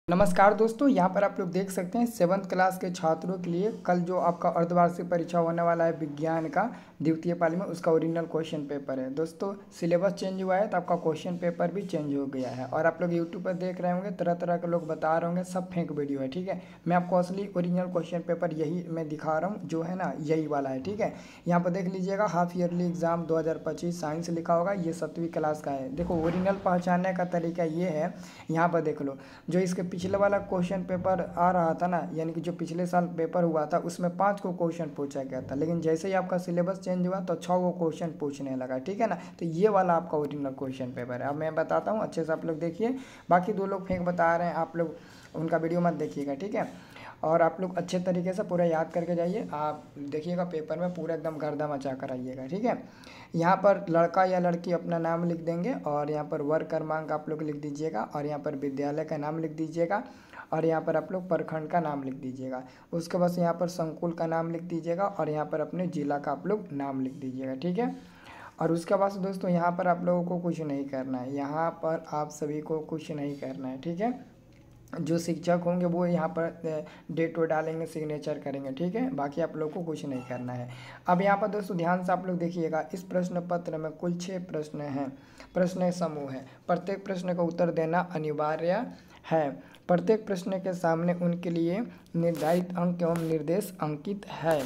नमस्कार दोस्तों, यहाँ पर आप लोग देख सकते हैं 7th क्लास के छात्रों के लिए कल जो आपका अर्धवार्षिक परीक्षा होने वाला है विज्ञान का द्वितीय पाली में, उसका ओरिजिनल क्वेश्चन पेपर है। दोस्तों सिलेबस चेंज हुआ है तो आपका क्वेश्चन पेपर भी चेंज हो गया है। और आप लोग यूट्यूब पर देख रहे होंगे, तरह तरह के लोग बता रहे होंगे सब फेक वीडियो है। ठीक है, मैं आपको असली ओरिजिनल क्वेश्चन पेपर यही मैं दिखा रहा हूँ, जो है ना यही वाला है। ठीक है, यहाँ पर देख लीजिएगा, हाफ ईयरली एग्जाम 2025 साइंस लिखा होगा, ये 7वीं क्लास का है। देखो ओरिजिनल पहचानने का तरीका ये है, यहाँ पर देख लो, जो इसके पिछले वाला क्वेश्चन पेपर आ रहा था ना, यानी कि जो पिछले साल पेपर हुआ था उसमें 5 को क्वेश्चन पूछा गया था, लेकिन जैसे ही आपका सिलेबस चेंज हुआ तो 6 को क्वेश्चन पूछने लगा। ठीक है ना, तो ये वाला आपका ओरिजिनल क्वेश्चन पेपर है। अब मैं बताता हूँ, अच्छे से आप लोग देखिए। बाकी 2 लोग फेंक बता रहे हैं, आप लोग उनका वीडियो मत देखिएगा। ठीक है, और आप लोग अच्छे तरीके से पूरा याद करके जाइए। आप देखिएगा पेपर में पूरा एकदम गर्दा मचा कर आइएगा। ठीक है, यहाँ पर लड़का या लड़की अपना नाम लिख देंगे, और यहाँ पर वर्ग क्रमांक आप लोग लिख दीजिएगा, और यहाँ पर विद्यालय का नाम लिख दीजिएगा, और यहाँ पर आप लोग प्रखंड का नाम लिख दीजिएगा। उसके बाद यहाँ पर संकुल का नाम लिख दीजिएगा, और यहाँ पर अपने जिला का आप लोग नाम लिख दीजिएगा। ठीक है, और उसके बाद दोस्तों यहाँ पर आप लोगों को कुछ नहीं करना है, यहाँ पर आप सभी को कुछ नहीं करना है। ठीक है, जो शिक्षक होंगे वो यहाँ पर डेट डालेंगे, सिग्नेचर करेंगे। ठीक है, बाकी आप लोग को कुछ नहीं करना है। अब यहाँ पर दोस्तों ध्यान से आप लोग देखिएगा, इस प्रश्न पत्र में कुल 6 प्रश्न हैं, प्रश्न समूह है। प्रत्येक प्रश्न का उत्तर देना अनिवार्य है। प्रत्येक प्रश्न के सामने उनके लिए निर्धारित अंक एवं निर्देश अंकित है।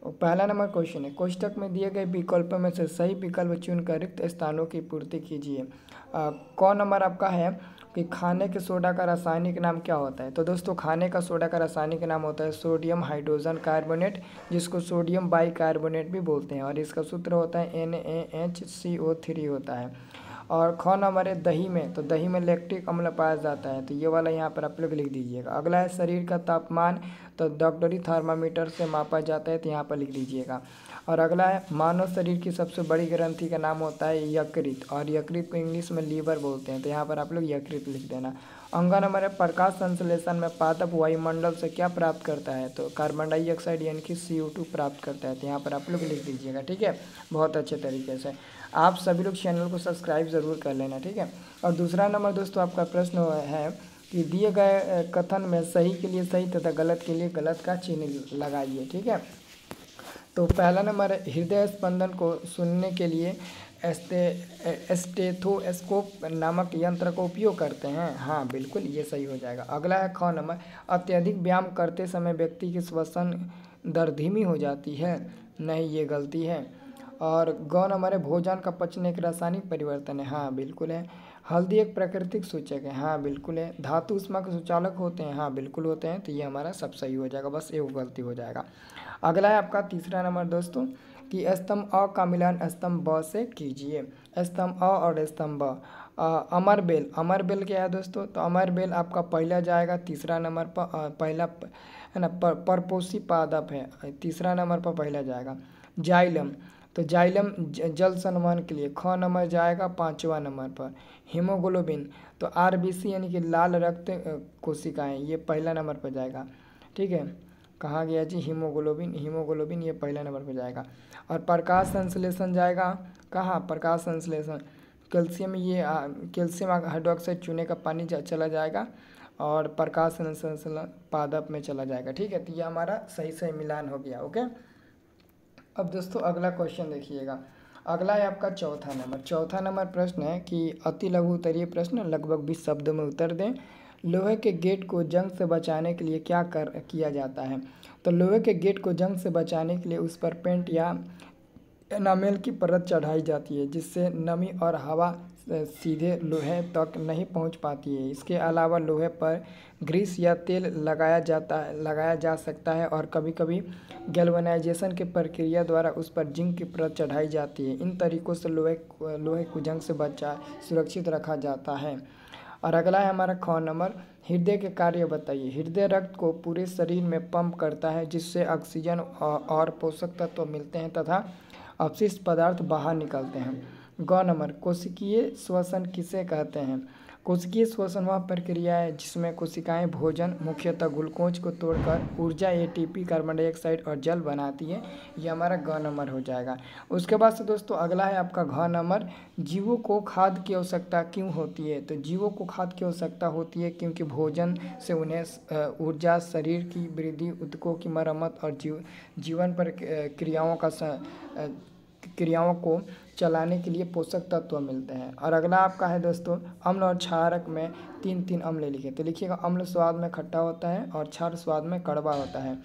पहला नंबर क्वेश्चन है, कोष्ठक में दिए गए विकल्पों में से सही विकल्प चुनकर रिक्त स्थानों की पूर्ति कीजिए। कौन नंबर आपका है कि खाने के सोडा का रासायनिक नाम क्या होता है। तो दोस्तों खाने का सोडा का रासायनिक नाम होता है सोडियम हाइड्रोजन कार्बोनेट, जिसको सोडियम बाइकार्बोनेट भी बोलते हैं, और इसका सूत्र होता है NaHCO3 होता है। और ख नंबर है दही में, तो दही में लैक्टिक अम्ल पाया जाता है, तो ये वाला यहाँ पर आप लोग लिख दीजिएगा। अगला है शरीर का तापमान, तो डॉक्टरी थर्मामीटर से मापा जाता है, तो यहाँ पर लिख दीजिएगा। और अगला है मानव शरीर की सबसे बड़ी ग्रंथि का नाम होता है यकृत, और यकृत को इंग्लिश में लीवर बोलते हैं, तो यहाँ पर आप लोग यकृत लिख देना। अंगा नंबर है प्रकाश संश्लेषण में पादप वायुमंडल से क्या प्राप्त करता है, तो कार्बन डाइऑक्साइड यानी कि CO2 प्राप्त करता है, तो यहाँ पर आप लोग लिख दीजिएगा। ठीक है, बहुत अच्छे तरीके से आप सभी लोग चैनल को सब्सक्राइब ज़रूर कर लेना। ठीक है, और दूसरा नंबर दोस्तों आपका प्रश्न है कि दिए गए कथन में सही के लिए सही तथा गलत के लिए गलत का चिन्ह लगाइए। ठीक है, तो पहला नंबर है हृदय स्पंदन को सुनने के लिए स्टेथोस्कोप नामक यंत्र का उपयोग करते हैं। हाँ बिल्कुल, ये सही हो जाएगा। अगला है ख नंबर, अत्यधिक व्यायाम करते समय व्यक्ति की श्वसन दर धीमी हो जाती है। नहीं, ये गलती है। और ग नंबर है भोजन का पचन एक रासायनिक परिवर्तन है। हाँ बिल्कुल है। हल्दी एक प्राकृतिक सूचक है। हाँ बिल्कुल है। धातु ऊष्मा के सुचालक होते हैं। हाँ बिल्कुल होते हैं, तो ये हमारा सब सही हो जाएगा, बस एक गलती हो जाएगा। अगला है आपका तीसरा नंबर दोस्तों कि स्तंभ अ का मिलान स्तंभ ब से कीजिए। स्तंभ अ और स्तंभ ब। अमरबेल, अमरबेल क्या है दोस्तों, तो अमरबेल आपका पहला जाएगा, तीसरा नंबर पर पहला है ना परपोषी पादप है, तीसरा नंबर पर पहला जाएगा। जाइलम, तो जाइलम जल संवहन के लिए ख नंबर जाएगा 5वां नंबर पर। हीमोग्लोबिन, तो RBC यानी कि लाल रक्त कोशिकाएं, ये पहला नंबर पर जाएगा। ठीक है, कहाँ गया जी हीमोग्लोबिन, हीमोग्लोबिन ये पहला नंबर पर जाएगा। और प्रकाश संश्लेषण जाएगा कहाँ, प्रकाश संश्लेषण कैल्शियम, ये कैल्शियम हाइड्रोक्साइड चूने का पानी चला जाएगा, और प्रकाश संश्लेषण पादप में चला जाएगा। ठीक है, तो ये हमारा सही सही मिलान हो गया। ओके, अब दोस्तों अगला क्वेश्चन देखिएगा। अगला है आपका चौथा नंबर प्रश्न है कि अति लघु उत्तरीय प्रश्न, लगभग 20 शब्दों में उत्तर दें। लोहे के गेट को जंग से बचाने के लिए क्या किया जाता है। तो लोहे के गेट को जंग से बचाने के लिए उस पर पेंट या एनामेल की परत चढ़ाई जाती है, जिससे नमी और हवा सीधे लोहे तक नहीं पहुंच पाती है। इसके अलावा लोहे पर ग्रीस या तेल लगाया जा सकता है, और कभी कभी गैल्वेनाइजेशन की प्रक्रिया द्वारा उस पर जिंक की परत चढ़ाई जाती है। इन तरीकों से लोहे को जंग से सुरक्षित रखा जाता है। और अगला है हमारा ख नंबर, हृदय के कार्य बताइए। हृदय रक्त को पूरे शरीर में पंप करता है, जिससे ऑक्सीजन और पोषक तत्व मिलते हैं तथा अपशिष्ट पदार्थ बाहर निकलते हैं। ग नंबर, कोशिकीय श्वसन किसे कहते हैं। कोशिकीय श्वसन वह प्रक्रिया है जिसमें कोशिकाएं भोजन मुख्यतः ग्लूकोज को तोड़कर ऊर्जा एटीपी, कार्बन डाइऑक्साइड और जल बनाती है। ये हमारा ग नंबर हो जाएगा। उसके बाद से दोस्तों अगला है आपका घ नंबर। जीवों को खाद्य की आवश्यकता क्यों होती है? तो जीवों को खाद्य की आवश्यकता होती है क्योंकि भोजन से उन्हें ऊर्जा, शरीर की वृद्धि, ऊतकों की मरम्मत और जीवन पर क्रियाओं को चलाने के लिए पोषक तत्व मिलते हैं। और अगला आपका है दोस्तों अम्ल और क्षारक में तीन तीन अम्ल लिखे। तो लिखिएगा अम्ल स्वाद में खट्टा होता है और क्षार स्वाद में कड़वा होता है।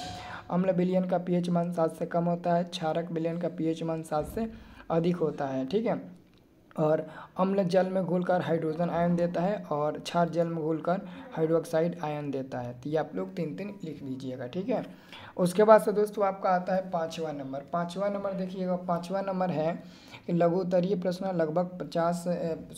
अम्ल विलयन का पीएच मान 7 से कम होता है, क्षारक विलयन का पीएच मान 7 से अधिक होता है। ठीक है। और अम्ल जल में घुलकर हाइड्रोजन आयन देता है और क्षार जल में घुलकर हाइड्रोक्साइड आयन देता है। तो ये आप लोग तीन तीन लिख लीजिएगा। ठीक है। उसके बाद से दोस्तों आपका आता है 5वां नंबर। 5वां नंबर देखिएगा, 5वां नंबर है कि लघु उत्तरीय प्रश्न लगभग 50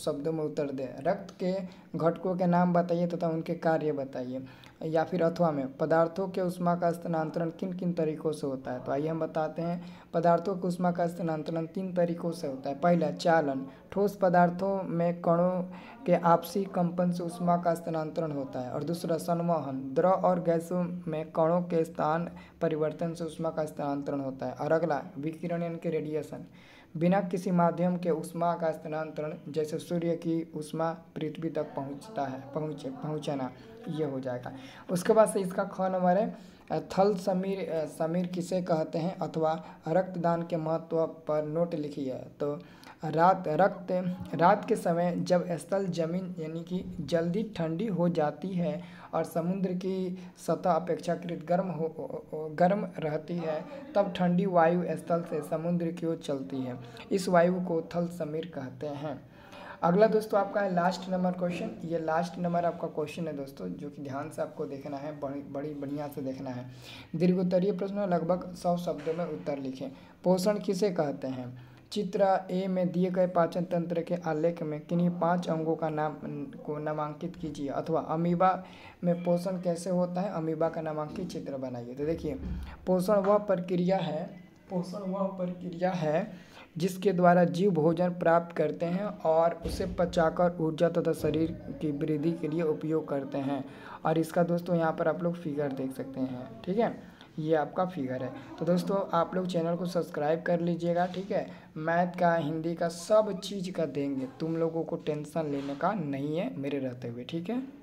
शब्दों में उत्तर दे। रक्त के घटकों के नाम बताइए तथा उनके कार्य बताइए। या फिर अथवा में पदार्थों के ऊष्मा का स्थानांतरण किन किन तरीकों से होता है? तो आइए हम बताते हैं। पदार्थों के ऊष्मा का स्थानांतरण 3 तरीकों से होता है। पहला चालन, ठोस पदार्थों में कणों के आपसी कंपन से ऊष्मा का स्थानांतरण होता है। और दूसरा संवहन, द्रव और गैसों में कणों के स्थान परिवर्तन से ऊष्मा का स्थानांतरण होता है। और अगला विकिरण यानी कि रेडिएशन, बिना किसी माध्यम के ऊष्मा का स्थानांतरण, जैसे सूर्य की ऊष्मा पृथ्वी तक पहुंचना, ये हो जाएगा। उसके बाद से इसका ख नंबर है थल समीर किसे कहते हैं अथवा रक्तदान के महत्व पर नोट लिखिए। तो रात के समय जब स्थल जमीन यानी कि जल्दी ठंडी हो जाती है और समुद्र की सतह अपेक्षाकृत गर्म रहती है, तब ठंडी वायु स्थल से समुद्र की ओर चलती है। इस वायु को थल समीर कहते हैं। अगला दोस्तों आपका है लास्ट नंबर क्वेश्चन। ये लास्ट नंबर आपका क्वेश्चन है दोस्तों, जो कि ध्यान से आपको देखना है, बड़ी बढ़िया से देखना है। दीर्घोत्तरीय प्रश्न लगभग 100 शब्दों में उत्तर लिखें। पोषण किसे कहते हैं? चित्र ए में दिए गए पाचन तंत्र के आलेख में किन्हीं 5 अंगों का नामांकित कीजिए। अथवा अमीबा में पोषण कैसे होता है, अमीबा का नामांकित चित्र बनाइए। तो देखिए पोषण वह प्रक्रिया है जिसके द्वारा जीव भोजन प्राप्त करते हैं और उसे पचाकर ऊर्जा तथा शरीर की वृद्धि के लिए उपयोग करते हैं। और इसका दोस्तों यहाँ पर आप लोग फिगर देख सकते हैं। ठीक है, ये आपका फिगर है। तो दोस्तों आप लोग चैनल को सब्सक्राइब कर लीजिएगा। ठीक है, मैथ का, हिंदी का, सब चीज़ का देंगे, तुम लोगों को टेंशन लेने का नहीं है मेरे रहते हुए। ठीक है।